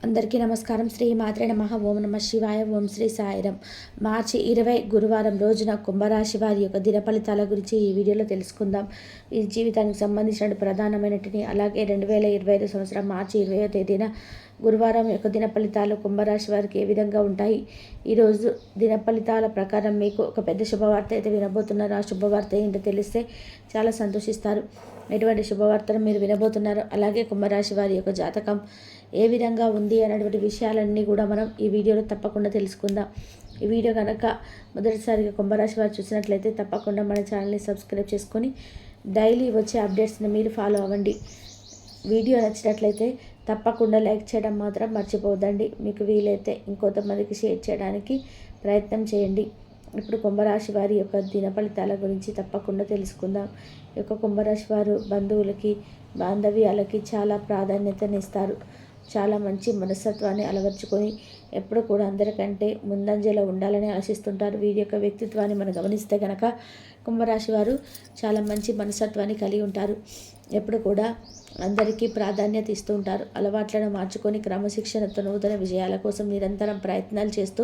అందరికీ నమస్కారం. శ్రీ మాత్రే నమః. ఓం నమ శివాయ. ఓం శ్రీ సాయిరం. మార్చి 20 గురువారం రోజున కుంభరాశి వారి యొక్క దిన ఫలితాల గురించి ఈ వీడియోలో తెలుసుకుందాం. ఈ జీవితానికి సంబంధించిన ప్రధానమైనటిని, అలాగే 2025 సంవత్సరం మార్చి 20వ తేదీన గురువారం యొక్క దిన ఫలితాలు కుంభరాశి వారికి ఏ విధంగా ఉంటాయి. ఈరోజు దిన ఫలితాల ప్రకారం మీకు ఒక పెద్ద శుభవార్త అయితే వినబోతున్నారు. ఆ శుభవార్త ఏంటో తెలిస్తే చాలా సంతోషిస్తారు. ఎటువంటి శుభవార్తను మీరు వినబోతున్నారు, అలాగే కుంభరాశి వారి యొక్క జాతకం ఏ విధంగా ఉంది అనేటువంటి విషయాలన్నీ కూడా మనం ఈ వీడియోలో తప్పకుండా తెలుసుకుందాం. ఈ వీడియో కనుక మొదటిసారిగా కుంభరాశి వారు చూసినట్లయితే తప్పకుండా మన ఛానల్ని సబ్స్క్రైబ్ చేసుకొని డైలీ వచ్చే అప్డేట్స్ని మీరు ఫాలో అవ్వండి. వీడియో నచ్చినట్లయితే తప్పకుండా లైక్ చేయడం మాత్రం మర్చిపోవద్దండి. మీకు వీలైతే ఇంకొంతమందికి షేర్ చేయడానికి ప్రయత్నం చేయండి. ఇప్పుడు కుంభరాశి వారి యొక్క దిన ఫలితాల గురించి తప్పకుండా తెలుసుకుందాం. ఈ యొక్క కుంభరాశి వారు బంధువులకి, బాంధవ్యాలకి చాలా ప్రాధాన్యతనిస్తారు. చాలా మంచి మనస్తత్వాన్ని అలవర్చుకొని ఎప్పుడు కూడా అందరికంటే ముందంజలో ఉండాలని ఆశిస్తుంటారు. వీరి యొక్క వ్యక్తిత్వాన్ని మనం గమనిస్తే కనుక కుంభరాశి వారు చాలా మంచి మనస్తత్వాన్ని కలిగి ఉంటారు. ఎప్పుడు కూడా అందరికీ ప్రాధాన్యత ఇస్తూ ఉంటారు. అలవాట్లను మార్చుకొని క్రమశిక్షణతో నూతన విజయాల కోసం నిరంతరం ప్రయత్నాలు చేస్తూ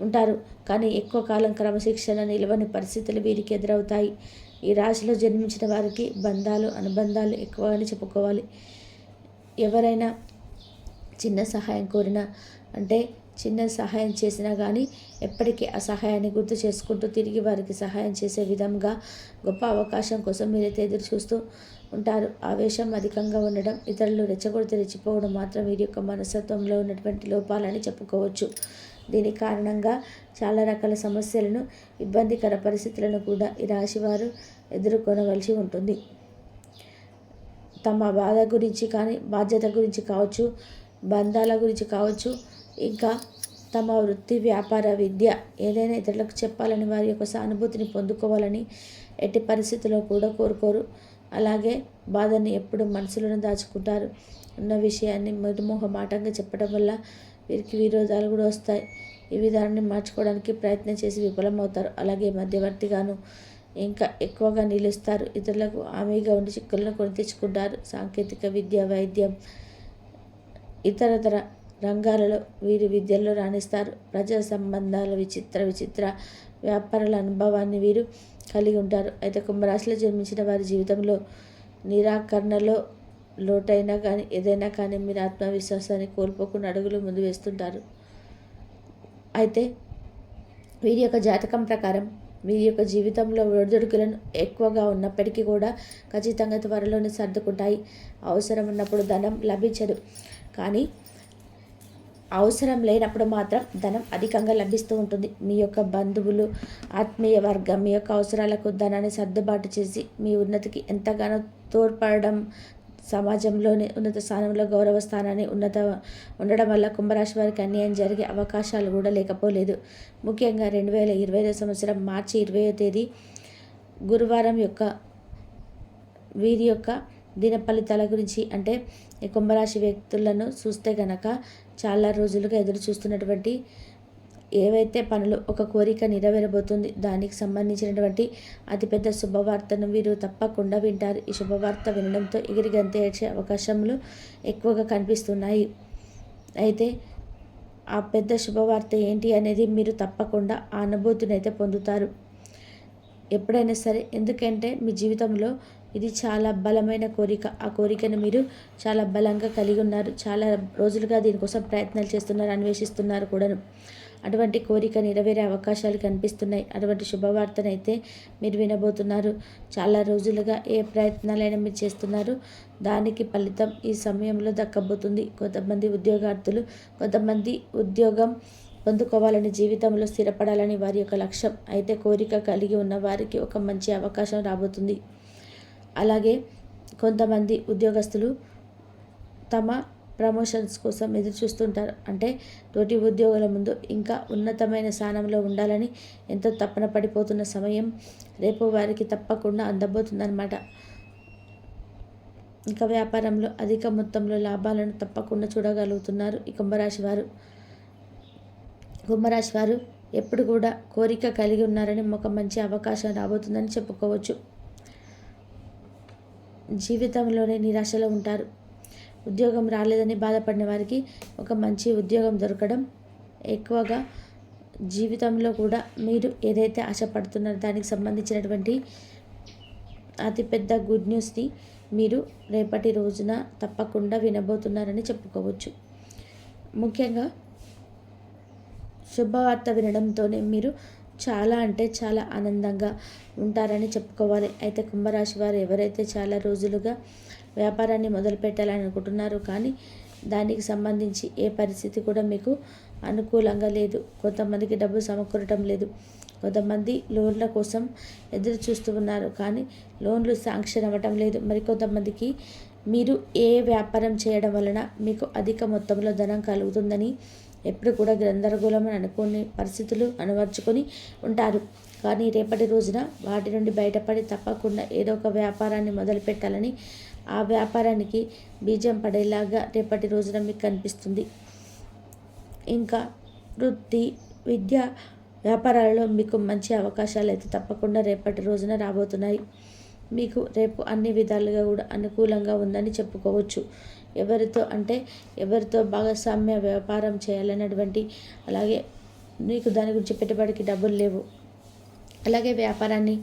ఉంటారు. కానీ ఎక్కువ కాలం క్రమశిక్షణ నిలవని పరిస్థితులు వీరికి ఎదురవుతాయి. ఈ రాశిలో జన్మించిన వారికి బంధాలు, అనుబంధాలు ఎక్కువగానే చెప్పుకోవాలి. ఎవరైనా చిన్న సహాయం కోరినా, అంటే చిన్న సహాయం చేసినా కానీ ఎప్పటికీ ఆ సహాయాన్ని గుర్తు చేసుకుంటూ తిరిగి వారికి సహాయం చేసే విధంగా గొప్ప అవకాశం కోసం మీరైతే ఎదురు చూస్తూ ఉంటారు. ఆవేశం అధికంగా ఉండడం, ఇతరులు రెచ్చగొడితే రెచ్చిపోవడం మాత్రం వీరి యొక్క మనస్తత్వంలో ఉన్నటువంటి లోపాలని చెప్పుకోవచ్చు. దీని కారణంగా చాలా రకాల సమస్యలను, ఇబ్బందికర పరిస్థితులను కూడా ఈ రాశివారు ఎదుర్కొనవలసి ఉంటుంది. తమ బాధ గురించి కానీ, బాధ్యత గురించి కావచ్చు, బంధాల గురించి కావచ్చు, ఇంకా తమ వృత్తి, వ్యాపార, విద్య ఏదైనా ఇతరులకు చెప్పాలని, వారి యొక్క సానుభూతిని పొందుకోవాలని ఎట్టి పరిస్థితుల్లో కూడా కోరుకోరు. అలాగే బాధని ఎప్పుడు మనసులోనే దాచుకుంటారు. ఉన్న విషయాన్ని మృదుమోహమాటంగా చెప్పడం వల్ల వీరికి విరోధాలు కూడా వస్తాయి. ఈ విధానాన్ని మార్చుకోవడానికి ప్రయత్నం చేసి విఫలమవుతారు. అలాగే మధ్యవర్తిగాను ఇంకా ఎక్కువగా నిలుస్తారు. ఇతరులకు హామీగా ఉండి చిక్కులను కొని తెచ్చుకుంటారు. సాంకేతిక విద్య, వైద్యం, ఇతరతర రంగాలలో వీరి విద్యల్లో రాణిస్తారు. ప్రజా సంబంధాల విచిత్ర వ్యాపారాల అనుభవాన్ని వీరు కలిగి ఉంటారు. అయితే కుంభరాశిలో జన్మించిన వారి జీవితంలో నిరాకరణలో లోటైనా కానీ, ఏదైనా కానీ మీరు ఆత్మవిశ్వాసాన్ని కోల్పోకుండా అడుగులు ముందు వేస్తుంటారు. అయితే వీరి యొక్క జాతకం ప్రకారం వీరి యొక్క జీవితంలో ఒడిదుడుకులను ఎక్కువగా ఉన్నప్పటికీ కూడా ఖచ్చితంగా త్వరలోనే సర్దుకుంటాయి. అవసరం ఉన్నప్పుడు ధనం లభించదు, కానీ అవసరం లేనప్పుడు మాత్రం ధనం అధికంగా లభిస్తూ ఉంటుంది. మీ యొక్క బంధువులు, ఆత్మీయ వర్గం మీ యొక్క అవసరాలకు ధనాన్ని సర్దుబాటు చేసి మీ ఉన్నతికి ఎంతగానో తోడ్పడడం, సమాజంలోని ఉన్నత స్థానంలో గౌరవ స్థానాన్ని ఉండడం వల్ల కుంభరాశి వారికి అన్యాయం జరిగే అవకాశాలు కూడా లేకపోలేదు. ముఖ్యంగా 2025 సంవత్సరం మార్చి 20వ తేదీ గురువారం యొక్క వీరి యొక్క దిన ఫలితాల గురించి, అంటే ఈ కుంభరాశి వ్యక్తులను చూస్తే గనక చాలా రోజులుగా ఎదురు చూస్తున్నటువంటి ఏవైతే పనులు, ఒక కోరిక నెరవేరబోతుంది. దానికి సంబంధించినటువంటి అతిపెద్ద శుభవార్తను వీరు తప్పకుండా వింటారు. ఈ శుభవార్త వినడంతో ఎగిరి గంతేసే అవకాశములు ఎక్కువగా కనిపిస్తున్నాయి. అయితే ఆ పెద్ద శుభవార్త ఏంటి అనేది మీరు తప్పకుండా ఆ అనుభూతిని అయితే పొందుతారు ఎప్పుడైనా సరే. ఎందుకంటే మీ జీవితంలో ఇది చాలా బలమైన కోరిక. ఆ కోరికను మీరు చాలా బలంగా కలిగి ఉన్నారు. చాలా రోజులుగా దీనికోసం ప్రయత్నాలు చేస్తున్నారు, అన్వేషిస్తున్నారు కూడాను. అటువంటి కోరిక నెరవేరే అవకాశాలు కనిపిస్తున్నాయి. అటువంటి శుభవార్తనైతే మీరు వినబోతున్నారు. చాలా రోజులుగా ఏ ప్రయత్నాలైనా మీరు చేస్తున్నారు, దానికి ఫలితం ఈ సమయంలో దక్కబోతుంది. కొంతమంది ఉద్యోగార్థులు, కొంతమంది ఉద్యోగం పొందుకోవాలని, జీవితంలో స్థిరపడాలని వారి యొక్క లక్ష్యం. అయితే కోరిక కలిగి ఉన్న వారికి ఒక మంచి అవకాశం రాబోతుంది. అలాగే కొంతమంది ఉద్యోగస్తులు తమ ప్రమోషన్స్ కోసం ఎదురు చూస్తుంటారు. అంటే తోటి ఉద్యోగుల ముందు ఇంకా ఉన్నతమైన స్థానంలో ఉండాలని ఎంతో తపన పడిపోతున్న సమయం రేపు వారికి తప్పకుండా అందబోతుందన్నమాట. ఇంకా వ్యాపారంలో అధిక మొత్తంలో లాభాలను తప్పకుండా చూడగలుగుతున్నారు ఈ కుంభరాశి వారు. కుంభరాశి వారు ఎప్పుడు కూడా కోరిక కలిగి ఉన్నారని ఒక మంచి అవకాశం రాబోతుందని చెప్పుకోవచ్చు. జీవితంలోనే నిరాశలో ఉంటారు. ఉద్యోగం రాలేదని బాధపడిన వారికి ఒక మంచి ఉద్యోగం దొరకడం, ఎక్కువగా జీవితంలో కూడా మీరు ఏదైతే ఆశపడుతున్నారో దానికి సంబంధించినటువంటి అతిపెద్ద గుడ్ న్యూస్ని మీరు రేపటి రోజున తప్పకుండా వినబోతున్నారని చెప్పుకోవచ్చు. ముఖ్యంగా శుభవార్త వినడంతోనే మీరు చాలా అంటే చాలా ఆనందంగా ఉంటారని చెప్పుకోవాలి. అయితే కుంభరాశి వారు ఎవరైతే చాలా రోజులుగా వ్యాపారాన్ని మొదలు పెట్టాలని అనుకుంటున్నారో కానీ దానికి సంబంధించి ఏ పరిస్థితి కూడా మీకు అనుకూలంగా లేదు. కొంతమందికి డబ్బు సమకూరటం లేదు, కొంతమంది లోన్ల కోసం ఎదురు చూస్తూ ఉన్నారు కానీ లోన్లు శాంక్షన్ అవ్వటం లేదు. మరికొంతమందికి మీరు ఏ వ్యాపారం చేయడం వలన మీకు అధిక మొత్తంలో ధనం కలుగుతుందని ఎప్పుడు కూడా గందరగోళం అనుకునే పరిస్థితులు అనువర్చుకొని ఉంటారు. కానీ రేపటి రోజున వాటి నుండి బయటపడి తప్పకుండా ఏదో ఒక వ్యాపారాన్ని మొదలు పెట్టాలని, ఆ వ్యాపారానికి బీజం పడేలాగా రేపటి రోజున మీకు కనిపిస్తుంది. ఇంకా వృత్తి, విద్య, వ్యాపారాలలో మీకు మంచి అవకాశాలు అయితే తప్పకుండా రేపటి రోజున రాబోతున్నాయి. మీకు రేపు అన్ని విధాలుగా కూడా అనుకూలంగా ఉందని చెప్పుకోవచ్చు. ఎవరితో భాగస్వామ్య వ్యాపారం చేయాలన్నటువంటి, అలాగే మీకు దాని గురించి పెట్టుబడికి డబ్బులు లేవు, అలాగే వ్యాపారాన్ని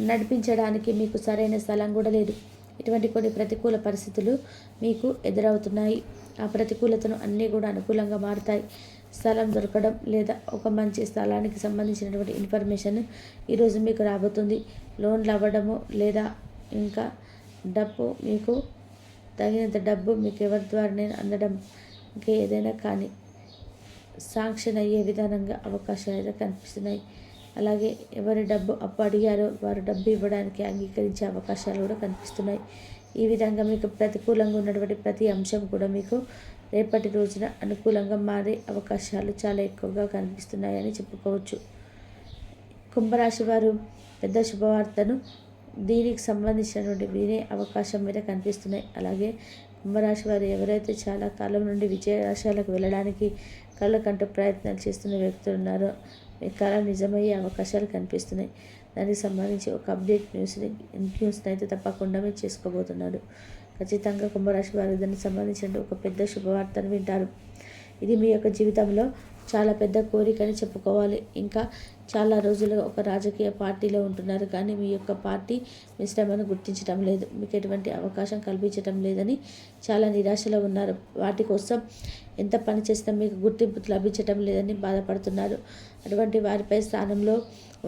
నడిపించడానికి మీకు సరైన స్థలం కూడా లేదు, ఇటువంటి కొన్ని ప్రతికూల పరిస్థితులు మీకు ఎదురవుతున్నాయి. ఆ ప్రతికూలతను అన్నీ కూడా అనుకూలంగా మారుతాయి. స్థలం దొరకడం లేదా ఒక మంచి స్థలానికి సంబంధించినటువంటి ఇన్ఫర్మేషన్ ఈరోజు మీకు రాబోతుంది. లోన్లు అవ్వడము లేదా ఇంకా డబ్బు మీకు తగినంత డబ్బు మీకు ఎవరి ద్వారానే అందడం, ఇంకా ఏదైనా కానీ శాంక్షన్ అయ్యే విధానంగా అవకాశాలు అయితే కనిపిస్తున్నాయి. అలాగే ఎవరి డబ్బు అప్పు అడిగారో వారు డబ్బు ఇవ్వడానికి అంగీకరించే అవకాశాలు కూడా కనిపిస్తున్నాయి. ఈ విధంగా మీకు ప్రతికూలంగా ఉన్నటువంటి ప్రతి అంశం కూడా మీకు రేపటి రోజున అనుకూలంగా మారే అవకాశాలు చాలా ఎక్కువగా కనిపిస్తున్నాయని చెప్పుకోవచ్చు. కుంభరాశి వారు పెద్ద శుభవార్తను దీనికి సంబంధించినటువంటి వినే అవకాశం మీద కనిపిస్తున్నాయి. అలాగే కుంభరాశి వారు ఎవరైతే చాలా కాలం నుండి విజయాశాలకు వెళ్ళడానికి కళ్ళకంటూ ప్రయత్నాలు చేస్తున్న వ్యక్తులు ఉన్నారో మీ కళ నిజమయ్యే అవకాశాలు కనిపిస్తున్నాయి. దానికి సంబంధించి ఒక అప్డేట్ న్యూస్ని అయితే తప్పకుండా మీరు చేసుకోబోతున్నారు. ఖచ్చితంగా కుంభరాశి వారు దానికి సంబంధించిన ఒక పెద్ద శుభవార్తను వింటారు. ఇది మీ యొక్క జీవితంలో చాలా పెద్ద కోరిక అని చెప్పుకోవాలి. ఇంకా చాలా రోజులుగా ఒక రాజకీయ పార్టీలో ఉంటున్నారు కానీ మీ యొక్క పార్టీ మీ శ్రమను గుర్తించడం లేదు, మీకు ఎటువంటి అవకాశం కల్పించడం లేదని చాలా నిరాశలో ఉన్నారు. వాటి కోసం ఎంత పని చేసినా మీకు గుర్తింపు లభించడం లేదని బాధపడుతున్నారు. అటువంటి వారిపై స్థానంలో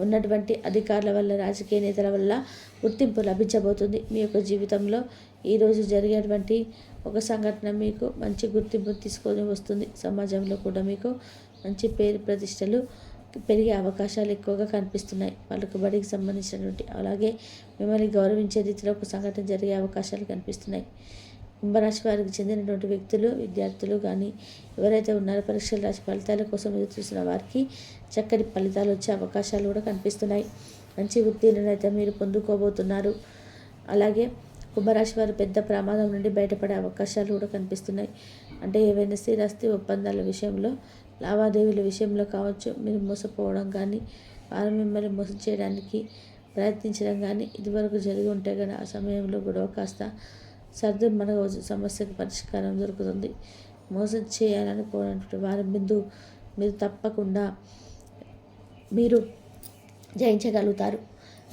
ఉన్నటువంటి అధికారుల వల్ల, రాజకీయ నేతల వల్ల గుర్తింపు లభించబోతుంది. మీ యొక్క జీవితంలో ఈరోజు జరిగేటువంటి ఒక సంఘటన మీకు మంచి గుర్తింపు తీసుకొని వస్తుంది. సమాజంలో కూడా మీకు మంచి పేరు ప్రతిష్టలు పెరిగే అవకాశాలు ఎక్కువగా కనిపిస్తున్నాయి. పలుకుబడికి సంబంధించినటువంటి, అలాగే మిమ్మల్ని గౌరవించే రీతిలో ఒక సంఘటన జరిగే అవకాశాలు కనిపిస్తున్నాయి. కుంభరాశి వారికి చెందినటువంటి వ్యక్తులు, విద్యార్థులు కానీ ఎవరైతే ఉన్నారో పరీక్షలు రాసి ఫలితాల కోసం ఎదురు చూస్తున్న వారికి చక్కటి ఫలితాలు వచ్చే అవకాశాలు కూడా కనిపిస్తున్నాయి. మంచి ఉత్తీర్ణత అయితే మీరు పొందుకోబోతున్నారు. అలాగే కుంభరాశి వారు పెద్ద ప్రమాదం నుండి బయటపడే అవకాశాలు కూడా కనిపిస్తున్నాయి. అంటే ఏవైనా స్థిరాస్తి ఒప్పందాల విషయంలో, లావాదేవీల విషయంలో కావచ్చు, మీరు మోసపోవడం కానీ, వారు మిమ్మల్ని మోసం చేయడానికి ప్రయత్నించడం కానీ ఇదివరకు జరిగి ఉంటే కానీ ఆ సమయంలో గొడవ కాస్త మన సమస్యకు పరిష్కారం దొరుకుతుంది. మోసం చేయాలనుకోనటువంటి వారి ముందు మీరు తప్పకుండా మీరు జయించగలుగుతారు.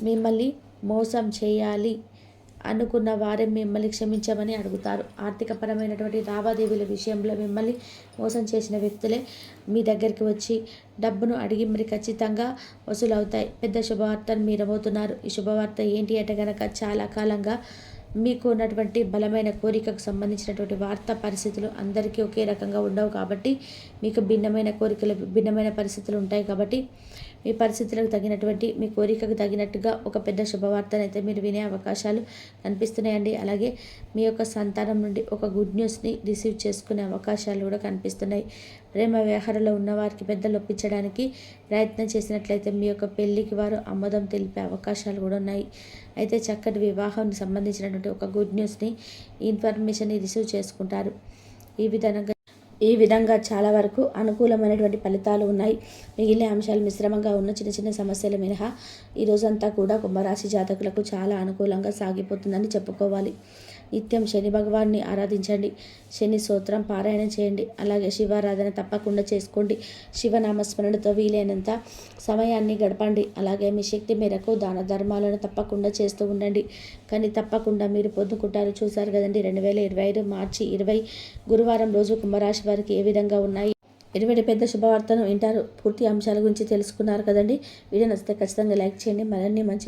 మిమ్మల్ని మోసం చేయాలి అనుకున్న వారే మిమ్మల్ని క్షమించమని అడుగుతారు. ఆర్థికపరమైనటువంటి లావాదేవీల విషయంలో మిమ్మల్ని మోసం చేసిన వ్యక్తులే మీ దగ్గరికి వచ్చి డబ్బును అడిగి మరి ఖచ్చితంగా వసూలవుతాయి. పెద్ద శుభవార్తను మీరు అమ్ముతున్నారు. ఈ శుభవార్త ఏంటి అంటే కనుక చాలా కాలంగా మీకు ఉన్నటువంటి బలమైన కోరికకు సంబంధించినటువంటి వార్తా పరిస్థితులు అందరికీ ఒకే రకంగా ఉండవు కాబట్టి మీకు భిన్నమైన కోరికలు, భిన్నమైన పరిస్థితులు ఉంటాయి కాబట్టి మీ పరిస్థితులకు తగినటువంటి, మీ కోరికకు తగినట్టుగా ఒక పెద్ద శుభవార్తను అయితే మీరు వినే అవకాశాలు కనిపిస్తున్నాయండి. అలాగే మీ యొక్క సంతానం నుండి ఒక గుడ్ న్యూస్ని రిసీవ్ చేసుకునే అవకాశాలు కూడా కనిపిస్తున్నాయి. ప్రేమ వ్యవహారంలో ఉన్నవారికి పెద్దలు ఒప్పించడానికి ప్రయత్నం చేసినట్లయితే మీ యొక్క పెళ్లికి వారు ఆమోదం తెలిపే అవకాశాలు కూడా ఉన్నాయి. అయితే చక్కటి వివాహానికి సంబంధించినటువంటి ఒక గుడ్ న్యూస్ని, ఇన్ఫర్మేషన్ని రిసీవ్ చేసుకుంటారు. ఈ విధంగా చాలా వరకు అనుకూలమైనటువంటి ఫలితాలు ఉన్నాయి. మిగిలిన అంశాలు మిశ్రమంగా ఉన్న చిన్న చిన్న సమస్యలు మినహా ఈ రోజంతా కూడా కుంభరాశి జాతకులకు చాలా అనుకూలంగా సాగిపోతుందని చెప్పుకోవాలి. నిత్యం శని భగవాన్ని ఆరాధించండి. శని స్తోత్రం పారాయణం చేయండి. అలాగే శివారాధన తప్పకుండా చేసుకోండి. శివనామస్మరణతో వీలైనంత సమయాన్ని గడపండి. అలాగే మీ శక్తి మేరకు దాన ధర్మాలను తప్పకుండా చేస్తూ ఉండండి. కానీ తప్పకుండా మీరు పొందుకుంటారు. చూశారు కదండి 2025 మార్చి 20 గురువారం రోజు కుంభరాశి వారికి ఏ విధంగా ఉన్నాయి. ఎటువంటి పెద్ద శుభవార్తను వింటారు. పూర్తి అంశాల గురించి తెలుసుకున్నారు కదండి. వీడియో నచ్చితే ఖచ్చితంగా లైక్ చేయండి. మరిన్ని మంచి